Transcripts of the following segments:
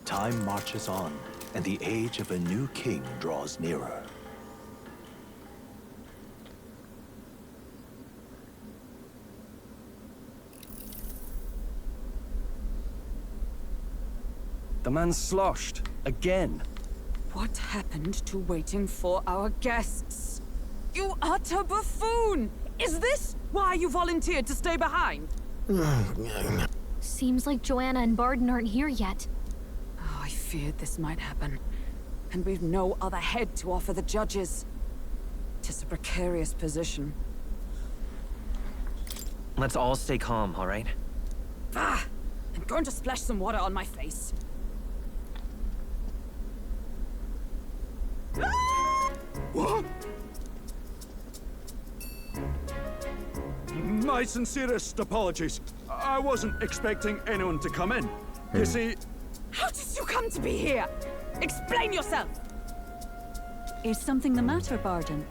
Time marches on, and the age of a new king draws nearer. The man's sloshed. Again. What happened to waiting for our guests? You utter buffoon! Is this why you volunteered to stay behind? Seems like Joanna and Barden aren't here yet. Oh, I feared this might happen. And we've no other head to offer the judges. 'Tis a precarious position. Let's all stay calm, all right? Ah! I'm going to splash some water on my face. What? My sincerest apologies. I wasn't expecting anyone to come in. You see... How did you come to be here? Explain yourself! Is something the matter, Barden?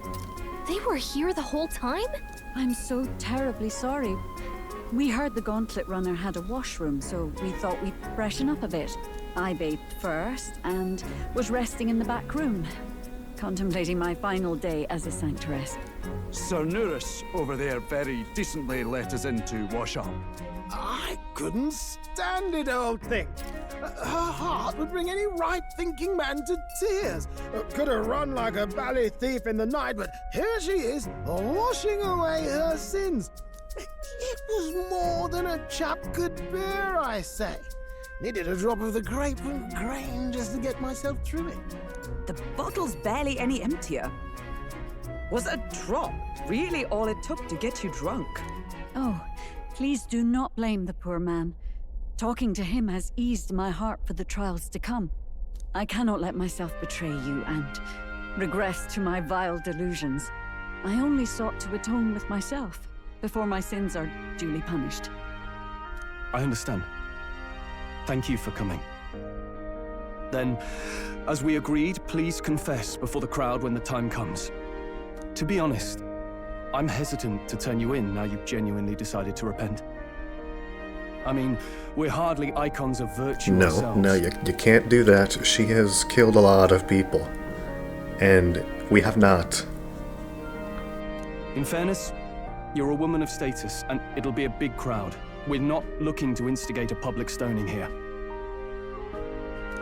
They were here the whole time? I'm so terribly sorry. We heard the Gauntlet Runner had a washroom, so we thought we'd freshen up a bit. I bathed first, and was resting in the back room, contemplating my final day as a sanctuaress. Sir Nuris over there very decently let us in to wash up. I couldn't stand it, old thing. Her heart would bring any right-thinking man to tears. Could have run like a bally thief in the night, but here she is, washing away her sins. It was more than a chap could bear, I say. Needed a drop of the grape and grain just to get myself through it. The bottle's barely any emptier. Was a drop really all it took to get you drunk? Oh, please do not blame the poor man. Talking to him has eased my heart for the trials to come. I cannot let myself betray you and regress to my vile delusions. I only sought to atone with myself before my sins are duly punished. I understand. Thank you for coming. Then, as we agreed, please confess before the crowd when the time comes. To be honest, I'm hesitant to turn you in now you've genuinely decided to repent. I mean, we're hardly icons of virtue ourselves. No, you can't do that. She has killed a lot of people. And we have not. In fairness, you're a woman of status, and it'll be a big crowd. We're not looking to instigate a public stoning here.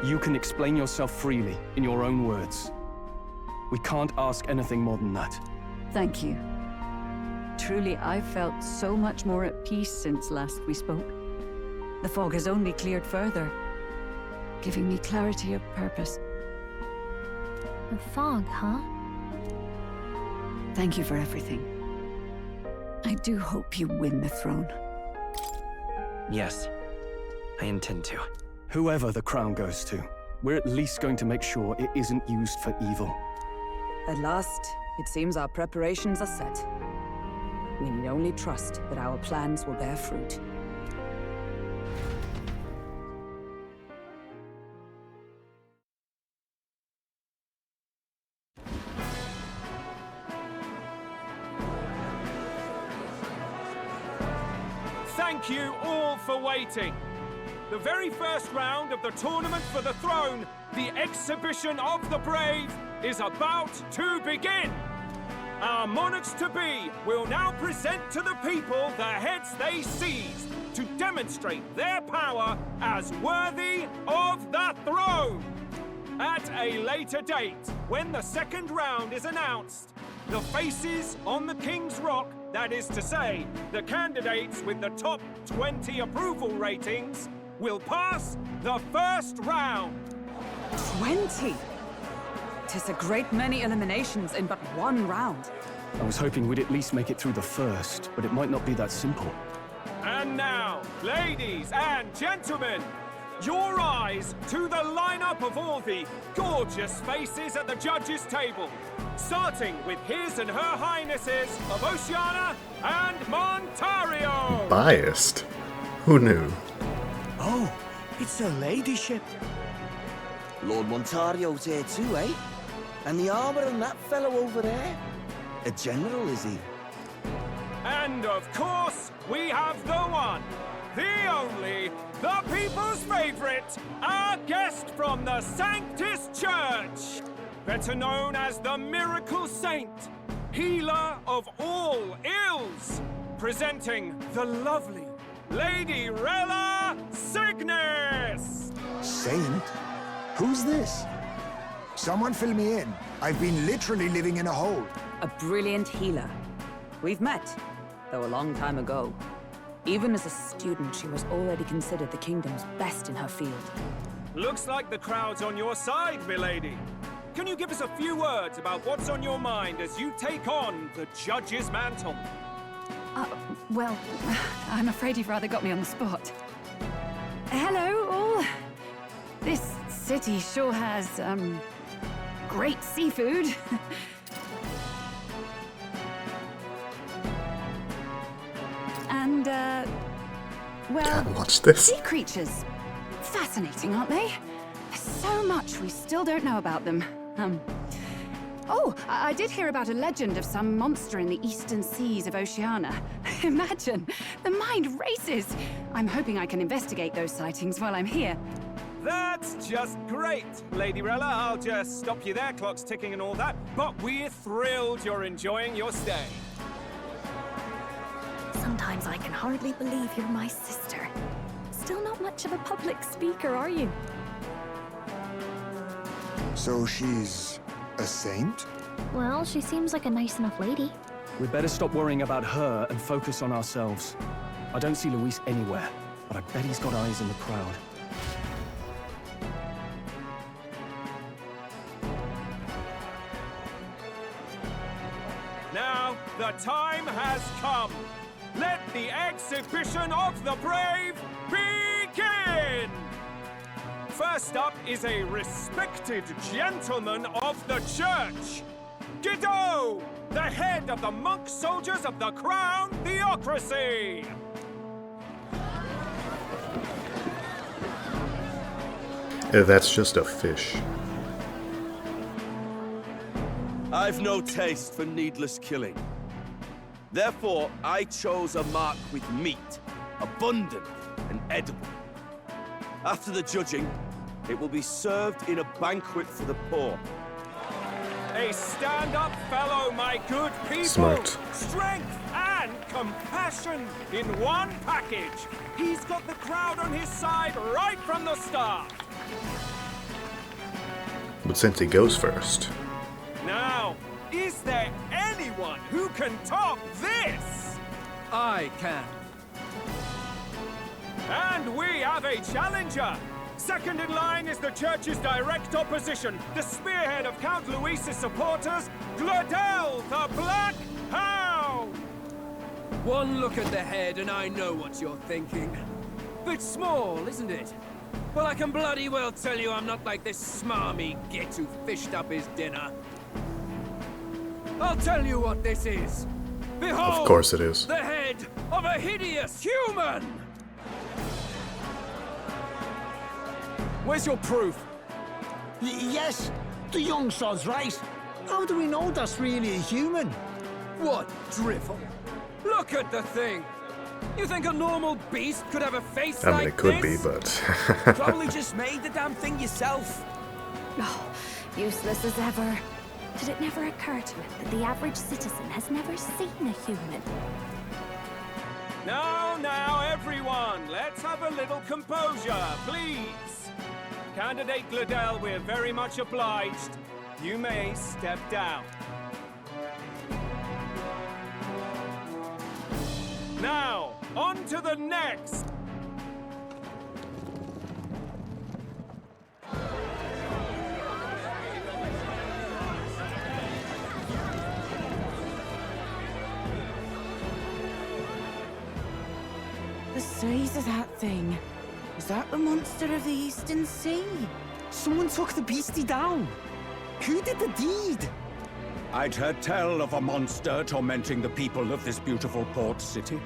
You can explain yourself freely, in your own words. We can't ask anything more than that. Thank you. Truly, I've felt so much more at peace since last we spoke. The fog has only cleared further, giving me clarity of purpose. The fog, huh? Thank you for everything. I do hope you win the throne. Yes, I intend to. Whoever the crown goes to, we're at least going to make sure it isn't used for evil. At last, it seems our preparations are set. We need only trust that our plans will bear fruit. Thank you all for waiting. The very first round of the Tournament for the Throne, the Exhibition of the Brave, is about to begin. Our monarchs-to-be will now present to the people the heads they seized to demonstrate their power as worthy of the throne. At a later date, when the second round is announced, the faces on the King's Rock, that is to say, the candidates with the top 20 approval ratings, will pass the first round. 20? 'Tis a great many eliminations in but one round. I was hoping we'd at least make it through the first, but it might not be that simple. And now, ladies and gentlemen, your eyes to the lineup of all the gorgeous faces at the judges' table, starting with His and Her Highnesses of Oceania and Montario. Biased? Who knew? Oh, it's a ladyship. Lord Montario's here too, eh? And the armor and that fellow over there? A general, is he? And of course, we have the one, the only, the people's favorite, our guest from the Sanctus Church, better known as the Miracle Saint, healer of all ills, presenting the lovely Lady Rella Cygnus! Saint? Who's this? Someone fill me in. I've been literally living in a hole. A brilliant healer. We've met, though a long time ago. Even as a student, she was already considered the kingdom's best in her field. Looks like the crowd's on your side, milady. Can you give us a few words about what's on your mind as you take on the judge's mantle? Well, I'm afraid you've rather got me on the spot. Hello, all. This city sure has, great seafood. And, well, what's this? Sea creatures. Fascinating, aren't they? There's so much we still don't know about them. Oh, I did hear about a legend of some monster in the eastern seas of Oceania. Imagine, the mind races. I'm hoping I can investigate those sightings while I'm here. That's just great, Lady Rella. I'll just stop you there, clock's ticking and all that. But we're thrilled you're enjoying your stay. Sometimes I can hardly believe you're my sister. Still not much of a public speaker, are you? So she's a saint? Well, she seems like a nice enough lady. We'd better stop worrying about her and focus on ourselves. I don't see Luis anywhere, but I bet he's got eyes in the crowd. Now, the time has come. Let the exhibition of the brave begin! First up is a respected gentleman of the church, Guido, the head of the monk soldiers of the Crown Theocracy. That's just a fish. I've no taste for needless killing. Therefore, I chose a mark with meat, abundant and edible. After the judging, it will be served in a banquet for the poor. A stand-up fellow, my good people. Smart. Strength and compassion in one package. He's got the crowd on his side right from the start. But since he goes first... Now, is there anyone who can top this? I can. And we have a challenger. Second in line is the church's direct opposition, the spearhead of Count Luis's supporters, Gladel the Black Hound! One look at the head and I know what you're thinking. Bit small, isn't it? Well, I can bloody well tell you I'm not like this smarmy git who fished up his dinner. I'll tell you what this is. Behold, of course it is. The head of a hideous human! Where's your proof? Yes, the young sod's right. How do we know that's really a human? What drivel? Look at the thing! You think a normal beast could have a face like this? I mean, it could be, but... Probably just made the damn thing yourself. Oh, useless as ever. Did it never occur to him that the average citizen has never seen a human? Now, everyone, let's have a little composure, please. Candidate Gladel, we're very much obliged. You may step down. Now, on to the next. The size of that thing. Is that the monster of the Eastern Sea? Someone took the beastie down. Who did the deed? I'd heard tell of a monster tormenting the people of this beautiful port city.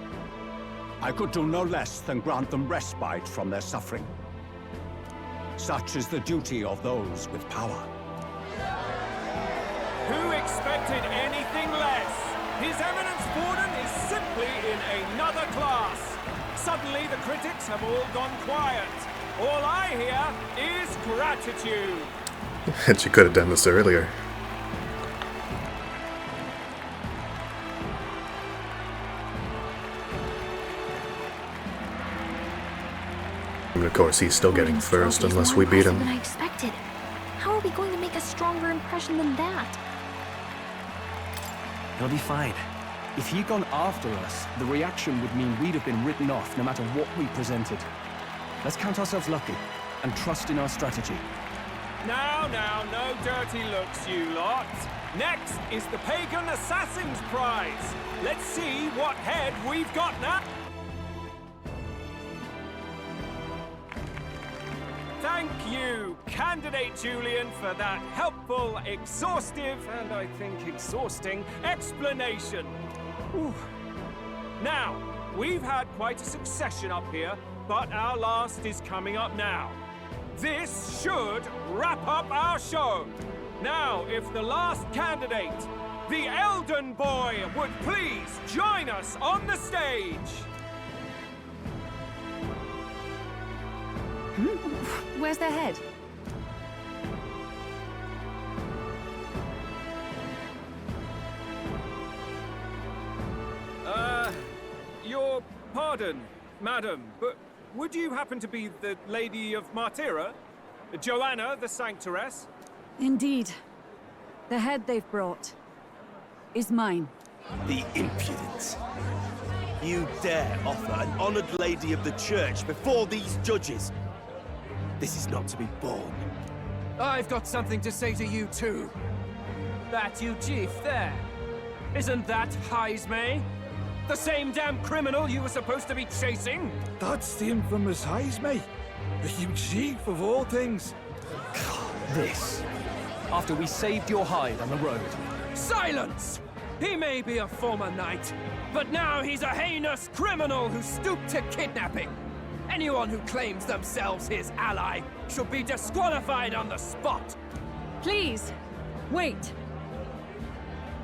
I could do no less than grant them respite from their suffering. Such is the duty of those with power. Who expected anything less? His Eminence Borden is simply in another class. suddenly the critics have all gone quiet. All I hear is gratitude. And she could have done this earlier. And of course, he's still getting first unless we beat him. Than I expected. How are we going to make a stronger impression than that? It'll be fine. If he'd gone after us, the reaction would mean we'd have been written off no matter what we presented. Let's count ourselves lucky and trust in our strategy. Now, no dirty looks, you lot. Next is the Pagan Assassin's Prize. Let's see what head we've got now. Thank you, Candidate Julian, for that helpful, exhaustive, and I think exhausting explanation. Ooh. Now, we've had quite a succession up here, but our last is coming up now. This should wrap up our show. Now, if the last candidate, the Elden Boy, would please join us on the stage. Where's their head? Your pardon, madam, but would you happen to be the Lady of Martyra? Joanna, the Sanctoress? Indeed. The head they've brought is mine. The impudence. You dare offer an honored lady of the church before these judges? This is not to be borne. I've got something to say to you too. That you chief there. Isn't that Heismay? The same damn criminal you were supposed to be chasing? That's the infamous Heismay. The huge chief of all things. This. After we saved your hide on the road. Silence! He may be a former knight, but now he's a heinous criminal who stooped to kidnapping. Anyone who claims themselves his ally should be disqualified on the spot. Please, wait.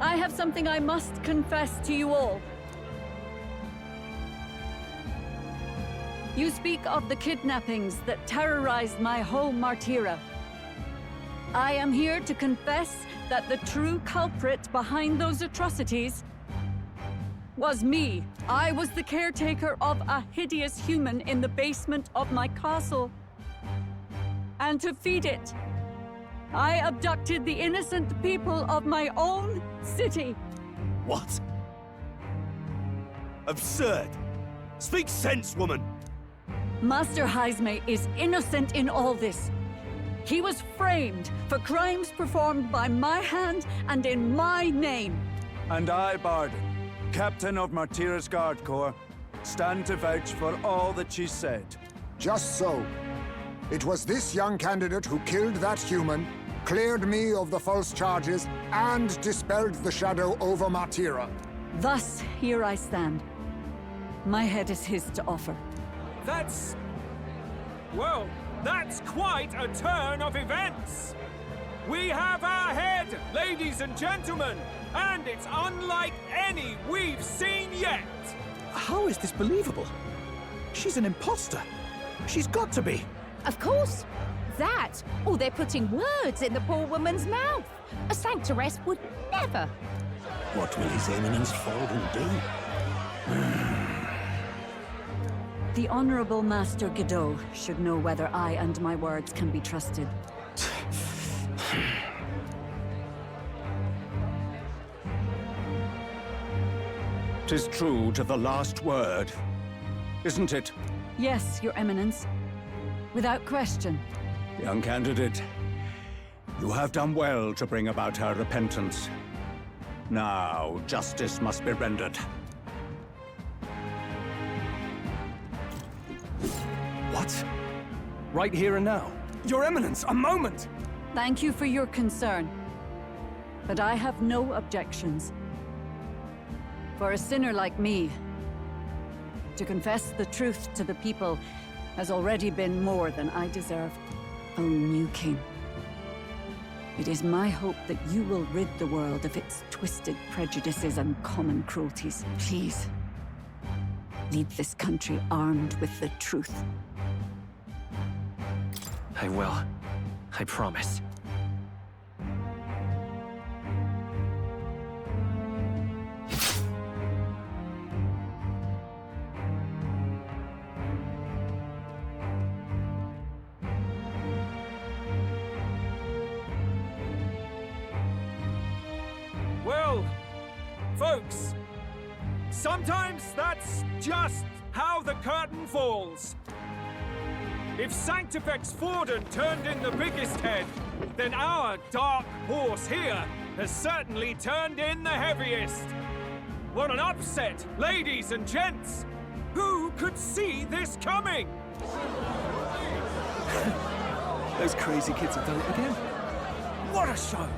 I have something I must confess to you all. You speak of the kidnappings that terrorized my home, Martyra. I am here to confess that the true culprit behind those atrocities was me. I was the caretaker of a hideous human in the basement of my castle. And to feed it, I abducted the innocent people of my own city. What? Absurd! Speak sense, woman! Master Heismay is innocent in all this. He was framed for crimes performed by my hand and in my name. And I, Barden, Captain of Martyra's Guard Corps, stand to vouch for all that she said. Just so. It was this young candidate who killed that human, cleared me of the false charges, and dispelled the shadow over Martyra. Thus, here I stand. My head is his to offer. That's... well, that's quite a turn of events. We have our head, ladies and gentlemen, and it's unlike any we've seen yet. How is this believable? She's an imposter. She's got to be. Of course. That, or they're putting words in the poor woman's mouth. A Sanctoress would never. What will His Eminence Falden do? The Honorable Master Godot should know whether I and my words can be trusted. 'Tis true to the last word, isn't it? Yes, Your Eminence. Without question. Young candidate, you have done well to bring about her repentance. Now, justice must be rendered. What? Right here and now? Your Eminence, a moment! Thank you for your concern. But I have no objections. For a sinner like me, to confess the truth to the people has already been more than I deserve. O new king, it is my hope that you will rid the world of its twisted prejudices and common cruelties. Please, Lead this country armed with the truth. I will. I promise. Well, folks, sometimes that's just how the curtain falls. If Sanctifex Forden turned in the biggest head, then our dark horse here has certainly turned in the heaviest. What an upset, ladies and gents! Who could see this coming? Those crazy kids have done it again. What a show!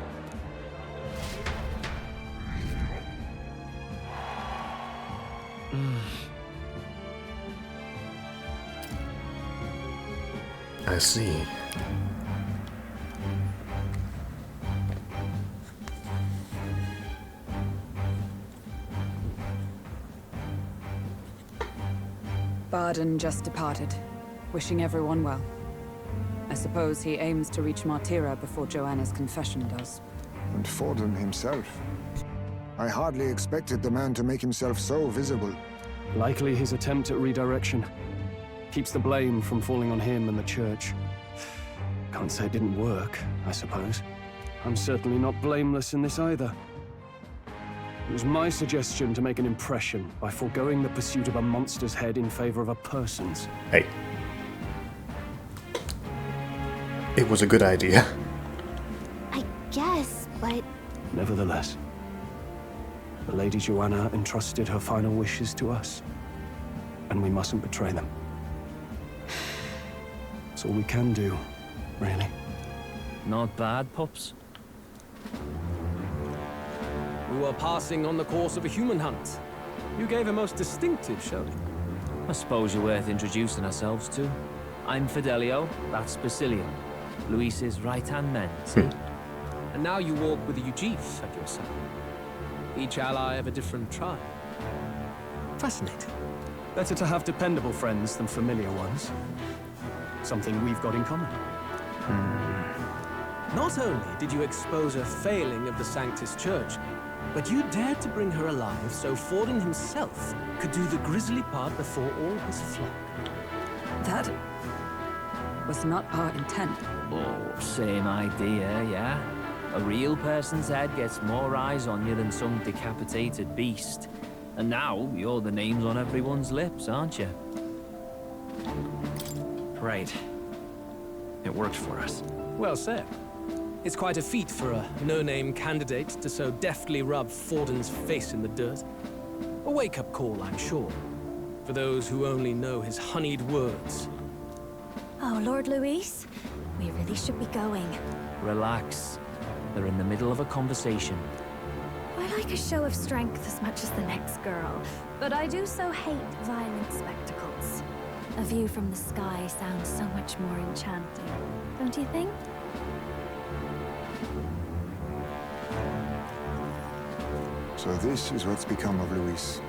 I see. Barden just departed, wishing everyone well. I suppose he aims to reach Martira before Joanna's confession does. And Forden himself. I hardly expected the man to make himself so visible. Likely his attempt at redirection. Keeps the blame from falling on him and the church. Can't say it didn't work, I suppose. I'm certainly not blameless in this either. It was my suggestion to make an impression by foregoing the pursuit of a monster's head in favor of a person's. Hey. It was a good idea. I guess, but... Nevertheless, the Lady Joanna entrusted her final wishes to us, and we mustn't betray them. That's all we can do, really. Not bad, pups. We were passing on the course of a human hunt. You gave a most distinctive showing. I suppose you're worth introducing ourselves to. I'm Fidelio, that's Basilium. Luis's right-hand man, see? And now you walk with a Ujif at your side. Each ally of a different tribe. Fascinating. Better to have dependable friends than familiar ones. Something we've got in common. Not only did you expose a failing of the Sanctus Church, but you dared to bring her alive so Forden himself could do the grisly part before all his flock. That was not our intent. Oh, same idea, yeah? A real person's head gets more eyes on you than some decapitated beast. And now, you're the names on everyone's lips, aren't you? Right. It worked for us. Well said. It's quite a feat for a no-name candidate to so deftly rub Forden's face in the dirt. A wake-up call, I'm sure, for those who only know his honeyed words. Oh, Lord Luis, we really should be going. Relax. They're in the middle of a conversation. I like a show of strength as much as the next girl, but I do so hate violent spectacles. A view from the sky sounds so much more enchanting, don't you think? So this is what's become of Luis.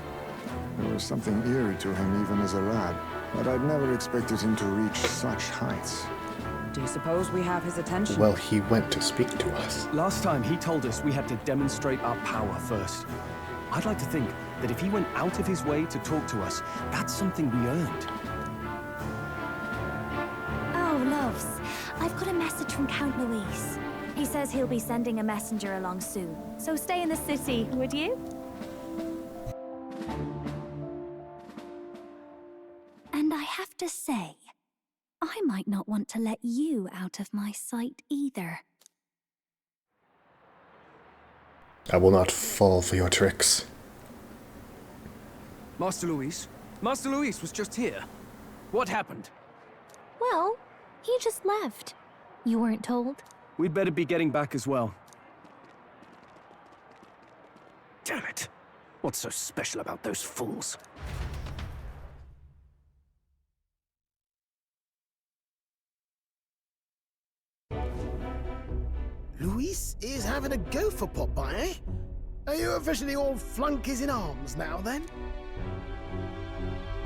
There was something eerie to him even as a lad, but I'd never expected him to reach such heights. Do you suppose we have his attention? Well, he went to speak to us. Last time he told us we had to demonstrate our power first. I'd like to think that if he went out of his way to talk to us, that's something we earned. Oh, loves. I've got a message from Count Luis. He says he'll be sending a messenger along soon. So stay in the city, would you? And I have to say, I might not want to let you out of my sight either. I will not fall for your tricks. Master Luis? Master Luis was just here. What happened? Well, he just left. You weren't told? We'd better be getting back as well. Damn it. What's so special about those fools? Luis is having a go for Popeye, eh? Are you officially all flunkies in arms now, then?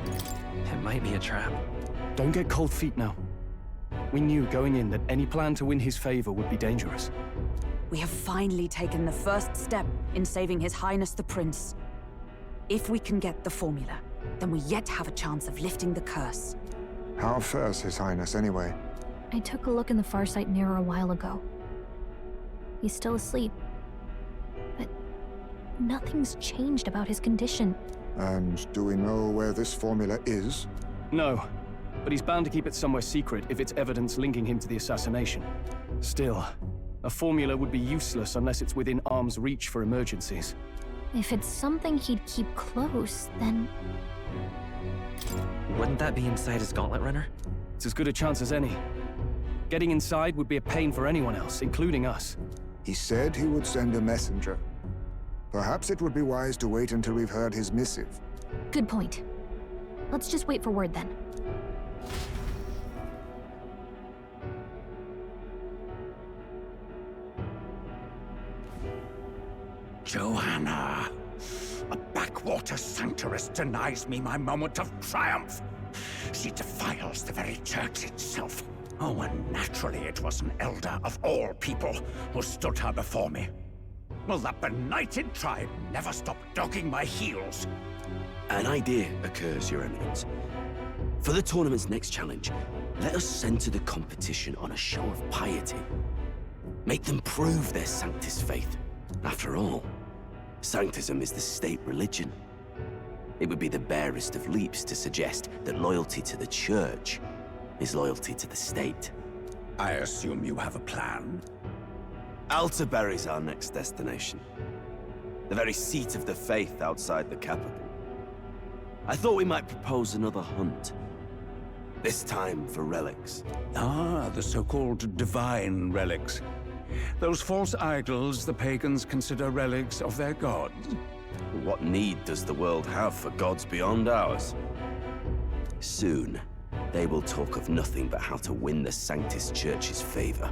It might be a trap. Don't get cold feet now. We knew going in that any plan to win his favor would be dangerous. We have finally taken the first step in saving His Highness the Prince. If we can get the formula, then we yet have a chance of lifting the curse. How fares His Highness, anyway? I took a look in the Farsight mirror a while ago. He's still asleep. But nothing's changed about his condition. And do we know where this formula is? No, but he's bound to keep it somewhere secret if it's evidence linking him to the assassination. Still, a formula would be useless unless it's within arm's reach for emergencies. If it's something he'd keep close, then... Wouldn't that be inside his gauntlet runner? It's as good a chance as any. Getting inside would be a pain for anyone else, including us. He said he would send a messenger. Perhaps it would be wise to wait until we've heard his missive. Good point. Let's just wait for word then. Johanna! A backwater sanctuarist denies me my moment of triumph. She defiles the very church itself. Oh, and naturally it was an elder of all people who stood her before me. Will that benighted tribe never stop dogging my heels? An idea occurs, Your Eminence. For the tournament's next challenge, let us center the competition on a show of piety. Make them prove their Sanctus faith. After all, Sanctism is the state religion. It would be the barest of leaps to suggest that loyalty to the Church is loyalty to the state. I assume you have a plan? Altaberry's our next destination. The very seat of the faith outside the capital. I thought we might propose another hunt. This time for relics. Ah, the so-called divine relics. Those false idols the pagans consider relics of their gods. What need does the world have for gods beyond ours? Soon, they will talk of nothing but how to win the Sanctus Church's favor.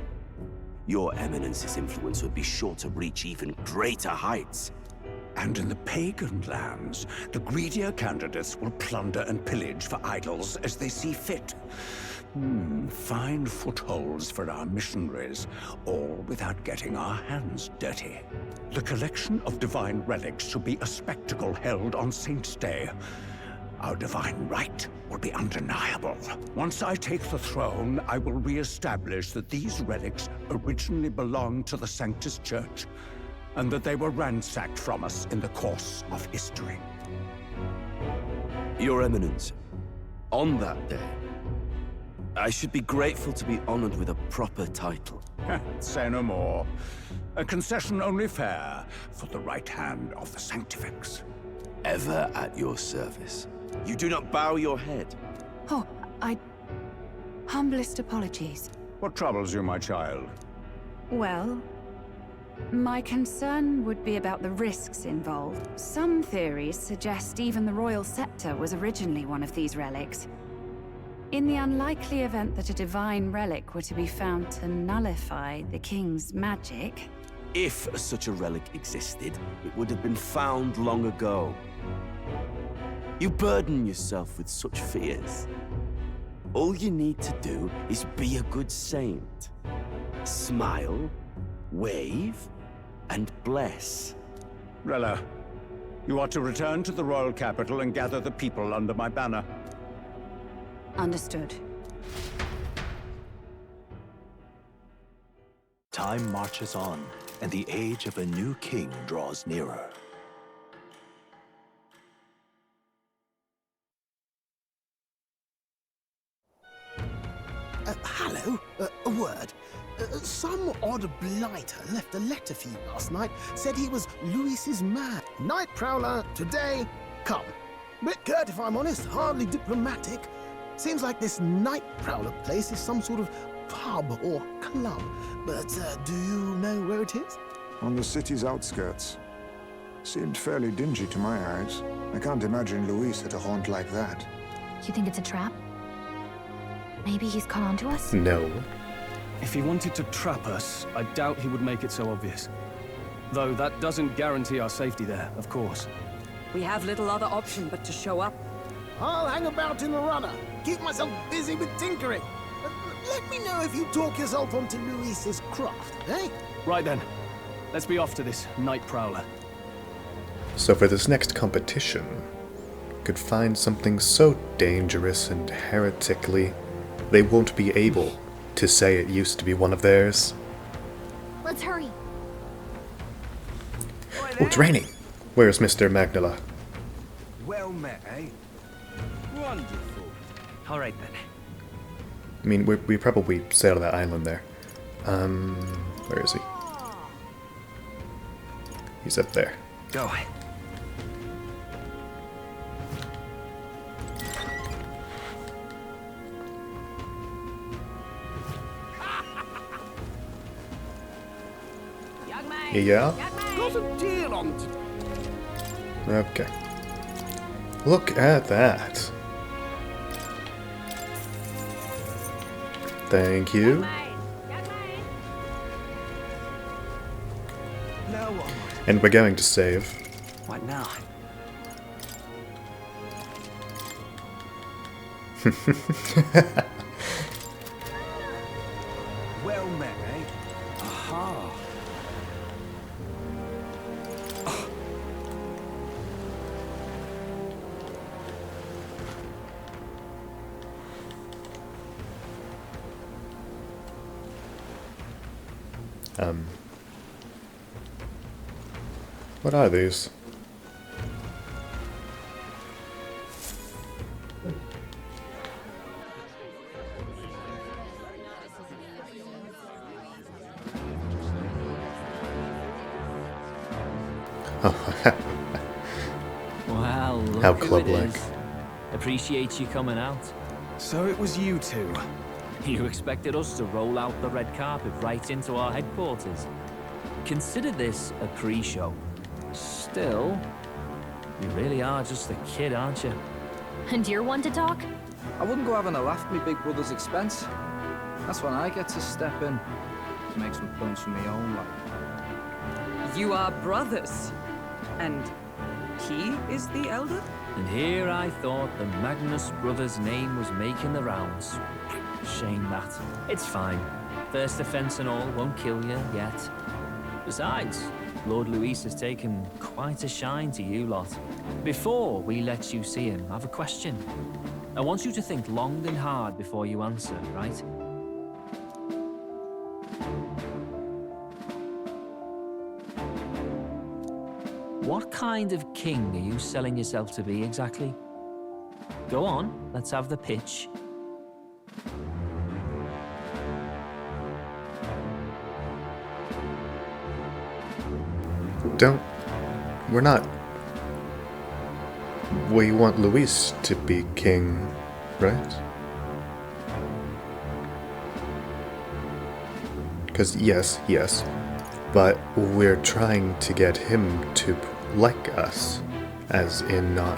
Your Eminence's influence would be sure to reach even greater heights. And in the pagan lands, the greedier candidates will plunder and pillage for idols as they see fit. Fine footholds for our missionaries, all without getting our hands dirty. The collection of divine relics should be a spectacle held on Saint's Day. Our divine right will be undeniable. Once I take the throne, I will re-establish that these relics originally belonged to the Sanctus Church, and that they were ransacked from us in the course of history. Your Eminence, on that day, I should be grateful to be honored with a proper title. Say no more. A concession only fair for the right hand of the Sanctifex. Ever at your service. You do not bow your head. Oh, humblest apologies. What troubles you, my child? Well, my concern would be about the risks involved. Some theories suggest even the royal scepter was originally one of these relics. In the unlikely event that a divine relic were to be found to nullify the king's magic... If such a relic existed, it would have been found long ago. You burden yourself with such fears. All you need to do is be a good saint. Smile, wave, and bless. Rella, you are to return to the royal capital and gather the people under my banner. Understood. Time marches on, and the age of a new king draws nearer. Hello? A word. Some odd blighter left a letter for you last night. Said he was Louis's man. Night prowler, today, come. Bit curt if I'm honest, hardly diplomatic. Seems like this night prowler place is some sort of pub or club. But do you know where it is? On the city's outskirts. Seemed fairly dingy to my eyes. I can't imagine Louis at a haunt like that. You think it's a trap? Maybe he's caught on to us? No. If he wanted to trap us, I doubt he would make it so obvious. Though that doesn't guarantee our safety there, of course. We have little other option but to show up. I'll hang about in the runner, keep myself busy with tinkering. Let me know if you talk yourself onto Luis's craft, eh? Right then. Let's be off to this night prowler. So for this next competition, could find something so dangerous and heretically, they won't be able to say it used to be one of theirs. Let's hurry. Oh, it's raining. Where's Mr. Magnola? Well met, eh? Wonderful. All right then. I mean, we probably sailed that island there. Where is he? He's up there. Go. Yeah? Got a deal on Okay. Look at that. Thank you. And we're going to save. What now? Well met, eh? Aha. What are these? Well, look How who it club-like. is. Appreciate you coming out. So it was you two. You expected us to roll out the red carpet right into our headquarters. Consider this a pre-show. Still, you really are just a kid, aren't you? And you're one to talk? I wouldn't go having a laugh at me big brother's expense. That's when I get to step in to make some points for my own life. You are brothers. And he is the elder? And here I thought the Magnus brothers' name was making the rounds. Shame that. It's fine. First offense and all won't kill you yet. Besides, Lord Luis has taken quite a shine to you lot. Before we let you see him, I have a question. I want you to think long and hard before you answer, right? What kind of king are you selling yourself to be exactly? Go on, let's have the pitch. We're not. We want Luis to be king, right? Because yes, but we're trying to get him to like us, as in not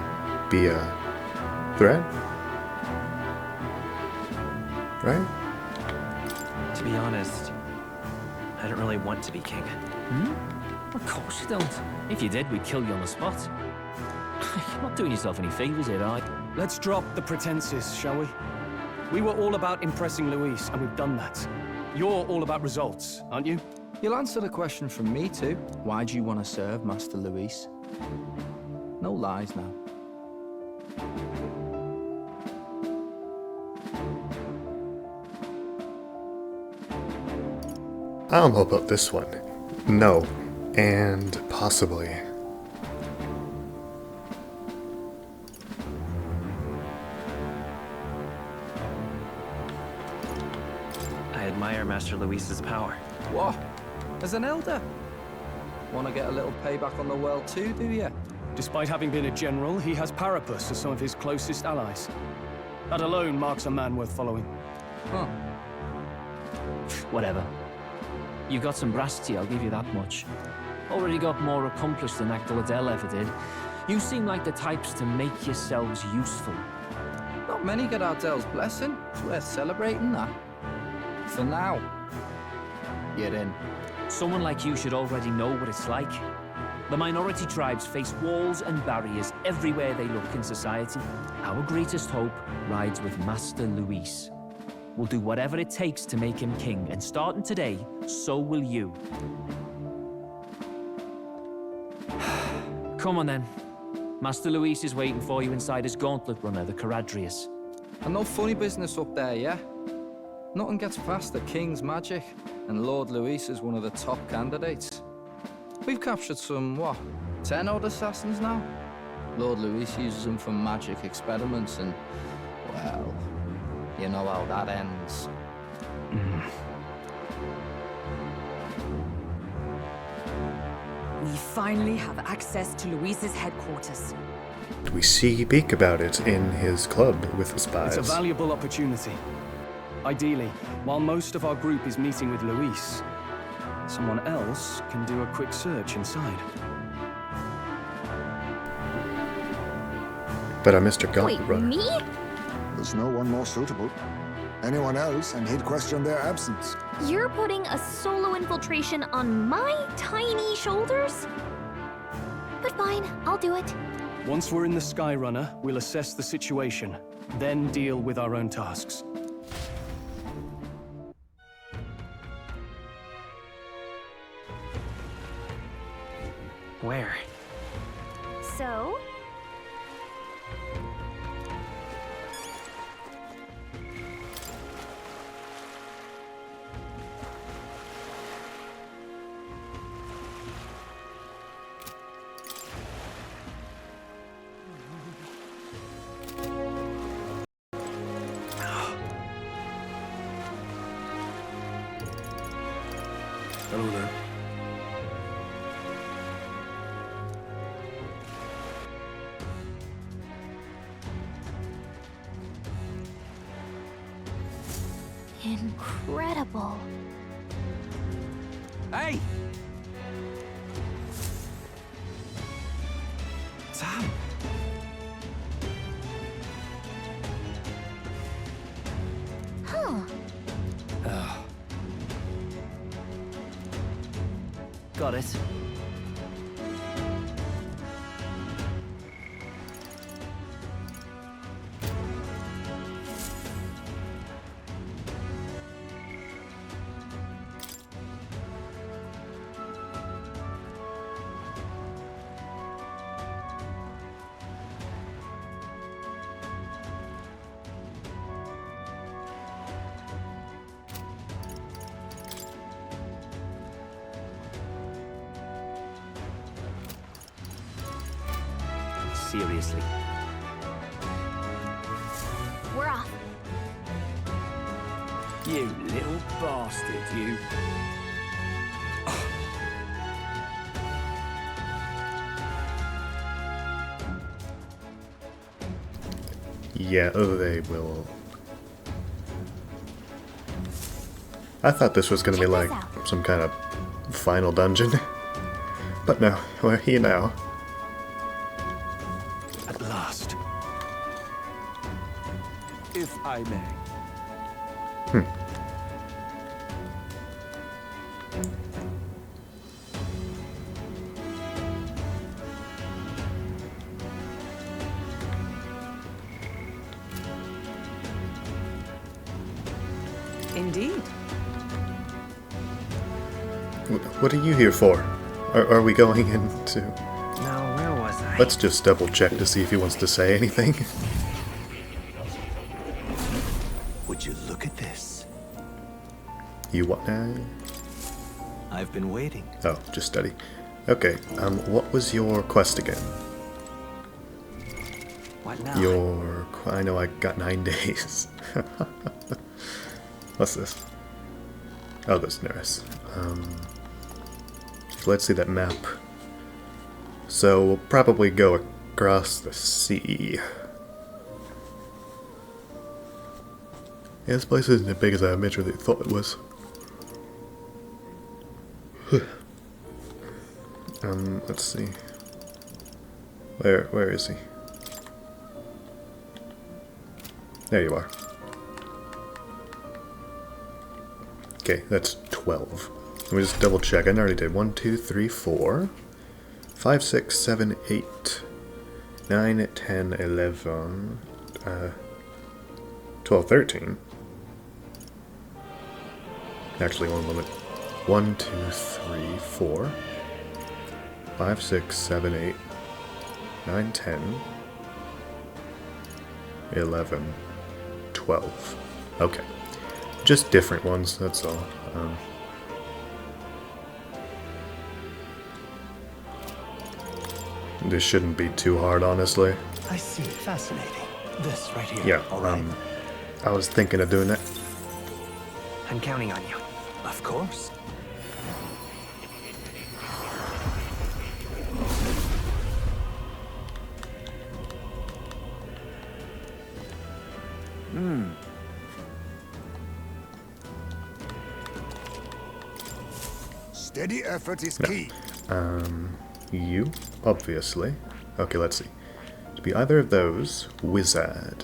be a threat, right? To be honest, I don't really want to be king. Of course you don't. If you did, we'd kill you on the spot. You're not doing yourself any favors here, are you? Let's drop the pretenses, shall we? We were all about impressing Luis, and we've done that. You're all about results, aren't you? You'll answer the question from me too. Why do you want to serve Master Luis? No lies now. I don't know about this one. No. And possibly. I admire Master Luis's power. What? As an elder? Want to get a little payback on the world too, do you? Despite having been a general, he has Parapus as some of his closest allies. That alone marks a man worth following. Huh. Whatever. You got some brass tea, I'll give you that much. Already got more accomplished than that Gladell ever did. You seem like the types to make yourselves useful. Not many get Ardell's blessing. It's worth celebrating that. For now, you're in. Someone like you should already know what it's like. The minority tribes face walls and barriers everywhere they look in society. Our greatest hope rides with Master Luis. We'll do whatever it takes to make him king, and starting today, so will you. Come on then. Master Luis is waiting for you inside his gauntlet runner, the Caradrius. And no funny business up there, yeah? Nothing gets past the King's magic, and Lord Luis is one of the top candidates. We've captured some, what, 10 odd assassins now? Lord Luis uses them for magic experiments and, well, you know how that ends. We finally have access to Luis's headquarters. We speak about it in his club with the spies. It's a valuable opportunity. Ideally, while most of our group is meeting with Luis, someone else can do a quick search inside. But our Mr. Gauntlet Wait, runner. me? There's no one more suitable. Anyone else, and he'd question their absence. You're putting a solo infiltration on my tiny shoulders? But fine, I'll do it. Once we're in the Skyrunner, we'll assess the situation, then deal with our own tasks. Where? So? Hello there. Incredible. Hey! Sam! Huh. Got it. Seriously. We're off. You little bastard, you. Yeah, oh, they will. I thought this was gonna be like some kind of final dungeon. But no, we're here now. At last. If I may. Indeed. What are you here for? Are we going into... No, where was I? Let's just double check to see if he wants to say anything. Would you look at this? You what now? I've been waiting. Oh, just study. Okay, what was your quest again? What now? Your... I know I got 9 days. What's this? Oh, that's Neris. Let's see that map. So we'll probably go across the sea. Yeah, this place isn't as big as I originally thought it was. Let's see. Where is he? There you are. Okay, that's 12. Let me just double check. I already did 1, 2, 3, 4, 5, 6, 7, 8, 9, 10, 11, 12, 13. Actually, one moment. 1, 2, 3, 4, 5, 6, 7, 8, 9, 10, 11, 12. Okay. Just different ones, that's all. This shouldn't be too hard, honestly. I see. Fascinating. This right here. Yeah, All right. I was thinking of doing that. I'm counting on you. Of course. Steady effort is key. You, obviously. Okay, let's see. To be either of those, wizard.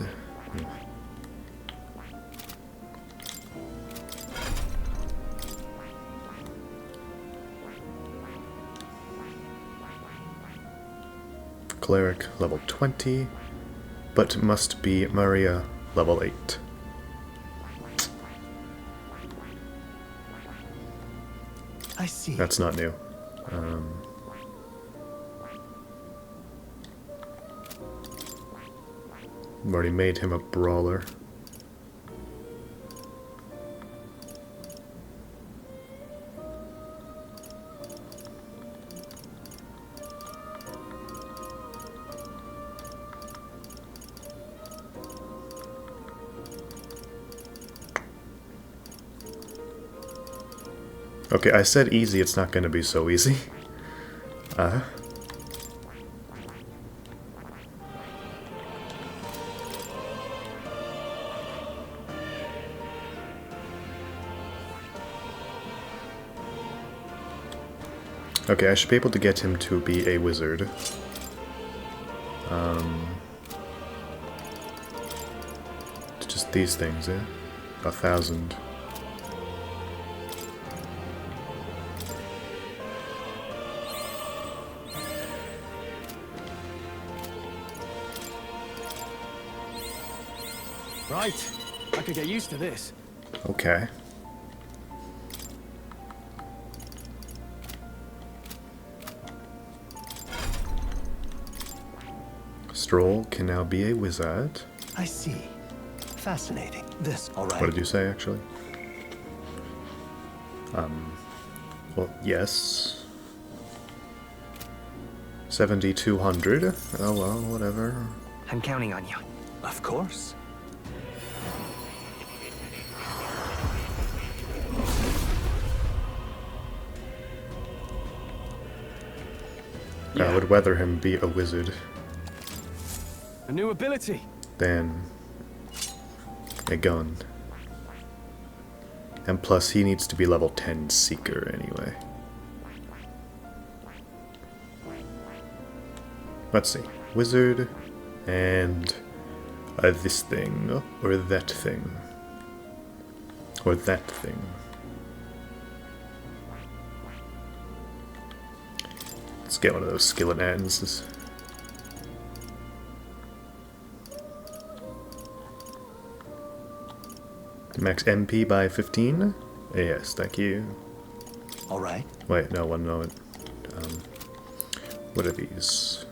Cleric, level 20, but must be Maria, level 8. I see. That's not new. I've already made him a brawler. Okay, I said easy, it's not going to be so easy. Okay, I should be able to get him to be a wizard. Just these things, eh? 1,000. Right. I could get used to this. Okay. Stroll can now be a wizard. I see. Fascinating. This, all right. What did you say, actually? Well, yes. 7,200. Oh well, whatever. I'm counting on you. Of course. I would rather him be a wizard A new ability. than a gun. And plus, he needs to be level 10 Seeker anyway. Let's see. Wizard and this thing, or that thing. Or that thing. Let's get one of those skillet hands. Max MP by 15? Yes, thank you. All right. Wait, no, one moment. What are these?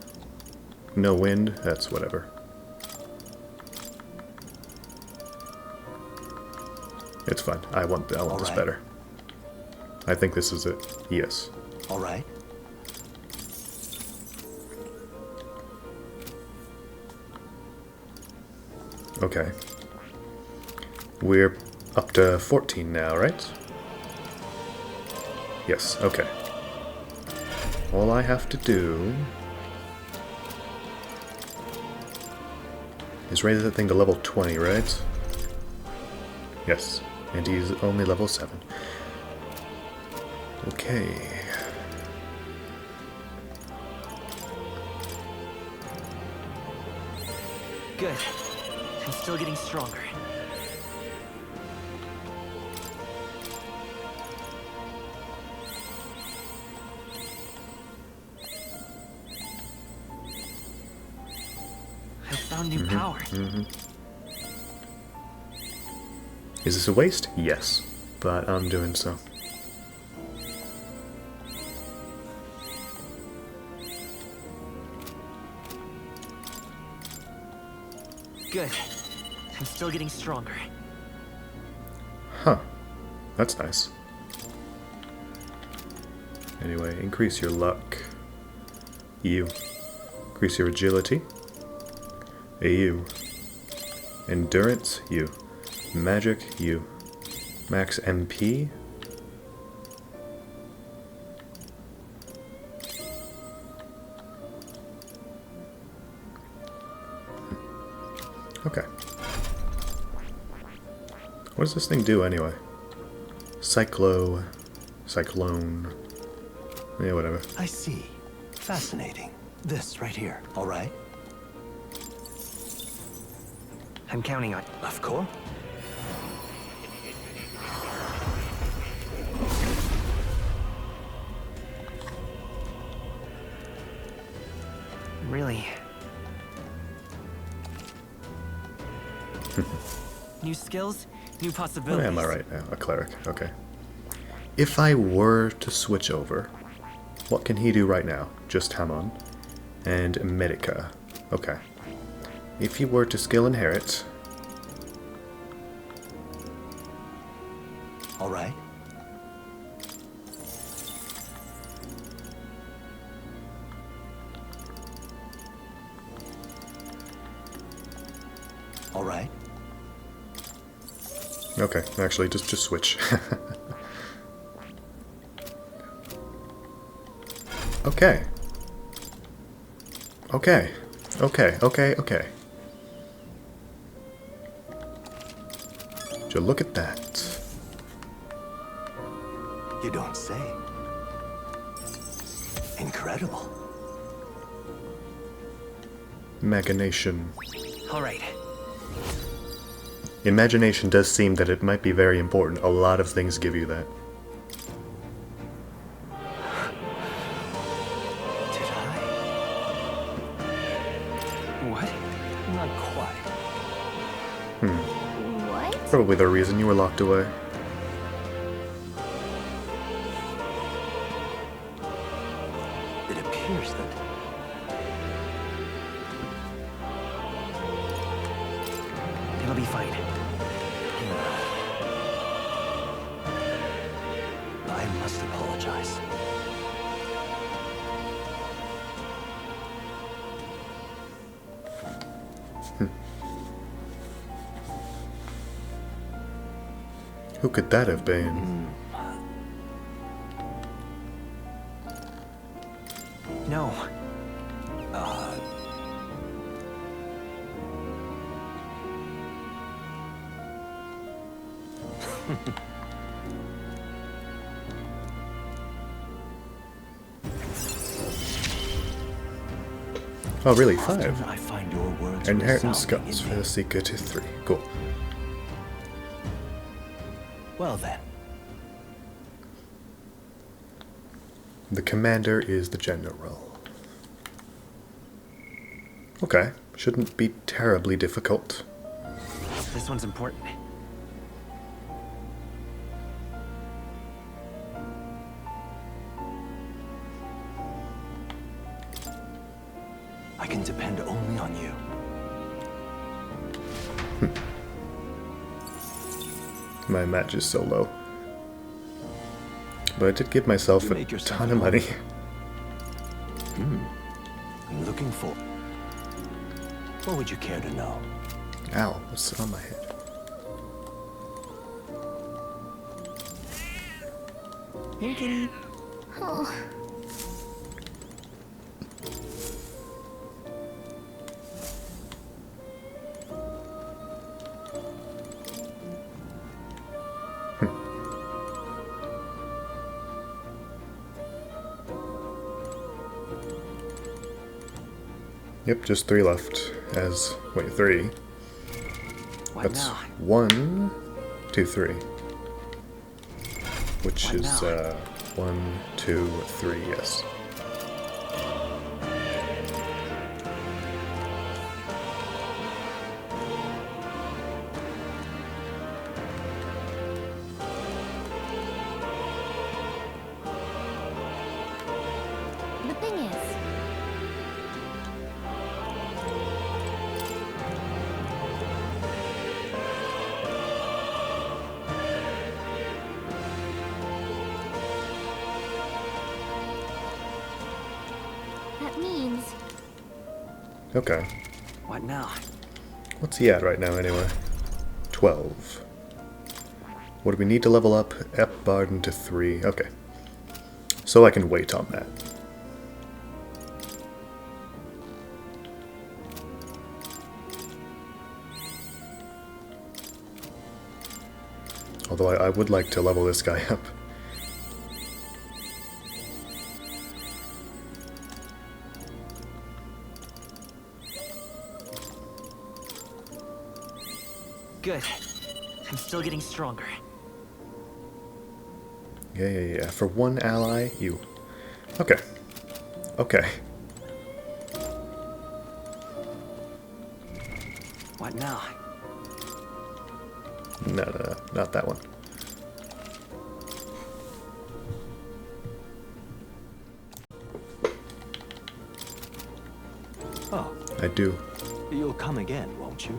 No wind? That's whatever. It's fine. I want this better. I think this is it. Yes. All right. Okay. We're up to 14 now, right? Yes, okay. All I have to do is raise that thing to level 20, right? Yes, and he's only level 7. Okay. Good. I'm still getting stronger. found new power. Is this a waste? Yes, but I'm doing so. Good. I'm still getting stronger. Huh. That's nice. Anyway, increase your luck. You. Increase your agility. You. Endurance. You. Magic. You. Max MP. Okay. What does this thing do anyway? Cyclone. Yeah, whatever. I see. Fascinating. This right here, all right? I'm counting on it. Of course. Really? New skills, new possibilities. Where am I right now? A cleric. Okay. If I were to switch over, what can he do right now? Just Hamon and Medica. Okay. If you were to skill inherit. All right. All right. Okay, actually, just switch. Okay. Okay. So look at that. You don't say. Incredible. Imagination. All right. Imagination does seem that it might be very important. A lot of things give you that. Not quite. What? Probably the reason you were locked away. It appears that... It'll be fine. I must apologize. Who could that have been? No. Oh, really? Often 5. I find your words Inheritance resounding Scots in for me. the Seeker to 3. Cool. Well then. The commander is the general. Okay. Shouldn't be terribly difficult. This one's important. I can depend only on you. My match is so low. But I did give myself a ton of money. I'm looking for... What would you care to know? Ow, what's on my head? Here, kitty. Oh. Yep, just 3 left. Wait, 3. What That's now? 1, 2, 3. Which What is, now? 1, 2, 3, yes. Thing is, that means... Okay. What now? What's he at right now, anyway? 12. What do we need to level up? Barden to 3. Okay. So I can wait on that. Although I would like to level this guy up. Good. I'm still getting stronger. Yeah. For one ally, you... Okay. Okay. What now? No, not that one. Oh. I do. You'll come again, won't you?